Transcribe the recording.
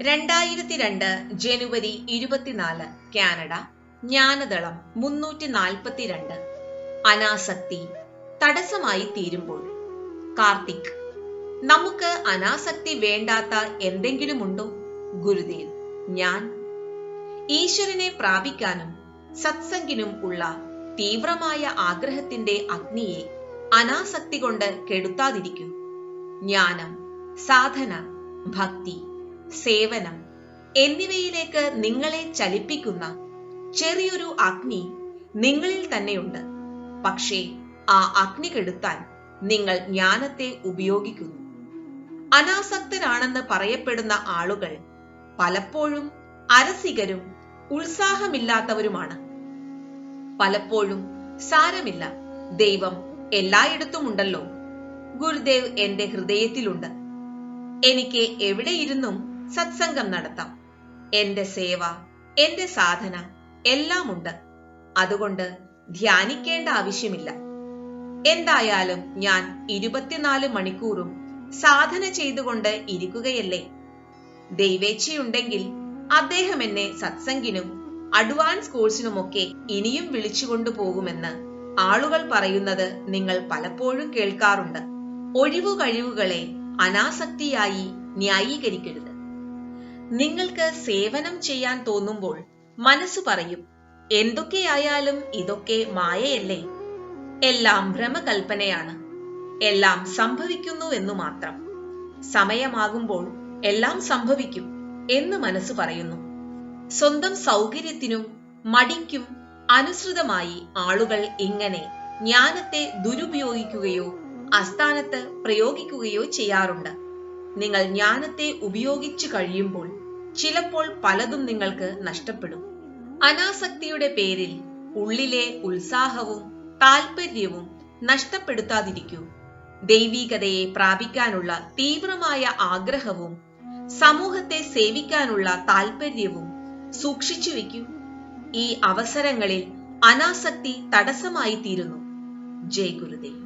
2002 ജനുവരി 24 Canada. ജ്ഞാനദളം 342. Anasakti തടസ്സമായി തീരുമ്പോൾ. കാർത്തിക്. നമുക്ക് അനാസക്തി വേണ്ടാത്ത എന്തെങ്കിലുമുണ്ടോ? ഗുരുദേവ്. ഞാൻ ഈശ്വരനെ പ്രാപിക്കാനും സത്സംഗിനും ഉള്ള തീവ്രമായ ആഗ്രഹത്തിന്റെ അഗ്നിയെ അനാസക്തി കൊണ്ട് കെടുത്താതിരിക്കൂ. ജ്ഞാനം, സാധന, ഭക്തി, സേവനം എന്നിവയിലേക്ക് നിങ്ങളെ ചലിപ്പിക്കുന്ന ചെറിയൊരു അഗ്നി നിങ്ങളിൽ തന്നെയുണ്ട്. പക്ഷേ ആ അഗ്നി കെടുത്താൻ നിങ്ങൾ ജ്ഞാനത്തെ ഉപയോഗിക്കുന്നു. അനാസക്തരാണെന്ന് പറയപ്പെടുന്ന ആളുകൾ പലപ്പോഴും അരസികരും ഉത്സാഹമില്ലാത്തവരുമാണ്. പലപ്പോഴും സാരമില്ല, ദൈവം എല്ലായിടത്തുമുണ്ടല്ലോ, ഗുരുദേവ് എന്റെ ഹൃദയത്തിലുണ്ട്, എനിക്ക് എവിടെയിരുന്നും സത്സംഗം നടത്താം, എന്റെ സേവ, എന്റെ സാധന എല്ലാമുണ്ട്, അതുകൊണ്ട് ധ്യാനിക്കേണ്ട ആവശ്യമില്ല. എന്തായാലും ഞാൻ 24 മണിക്കൂറും സാധന ചെയ്തുകൊണ്ട് ഇരിക്കുകയല്ലേ. ദൈവേച്ഛയുണ്ടെങ്കിൽ അദ്ദേഹം എന്നെ സത്സംഗിനും അഡ്വാൻസ് കോഴ്സിനുമൊക്കെ ഇനിയും വിളിച്ചുകൊണ്ടു പോകുമെന്ന് ആളുകൾ പറയുന്നത് നിങ്ങൾ പലപ്പോഴും കേൾക്കാറുണ്ട്. ഒഴിവു കഴിവുകളെ അനാസക്തിയായി ന്യായീകരിക്കരുത്. നിങ്ങൾക്ക് സേവനം ചെയ്യാൻ തോന്നുമ്പോൾ മനസ്സു പറയും, എന്തൊക്കെയായാലും ഇതൊക്കെ മായയല്ലേ, എല്ലാം ഭ്രമകൽപ്പനയാണ്, എല്ലാം സംഭവിക്കുന്നു എന്നു മാത്രം, സമയമാകുമ്പോൾ എല്ലാം സംഭവിക്കും എന്ന് മനസ്സു പറയുന്നു. സ്വന്തം സൗകര്യത്തിനും മടിക്കും അനുസൃതമായി ആളുകൾ ഇങ്ങനെ ജ്ഞാനത്തെ ദുരുപയോഗിക്കുകയോ അസ്ഥാനത്ത് പ്രയോഗിക്കുകയോ ചെയ്യാറുണ്ട്. നിങ്ങൾ ജ്ഞാനത്തെ ഉപയോഗിച്ചു കഴിയുമ്പോൾ ചിലപ്പോൾ പലതും നിങ്ങൾക്ക് നഷ്ടപ്പെടും. അനാസക്തിയുടെ പേരിൽ ഉള്ളിലെ ഉത്സാഹവും താല്പര്യവും നഷ്ടപ്പെടുത്താതിരിക്കൂ. ദൈവീകതയെ പ്രാപിക്കാനുള്ള തീവ്രമായ ആഗ്രഹവും സമൂഹത്തെ സേവിക്കാനുള്ള താല്പര്യവും സൂക്ഷിച്ചു വയ്ക്കൂ. ഈ അവസരങ്ങളിൽ അനാസക്തി തടസ്സമായി തീരുന്നു. ജയ് ഗുരുദേവ്.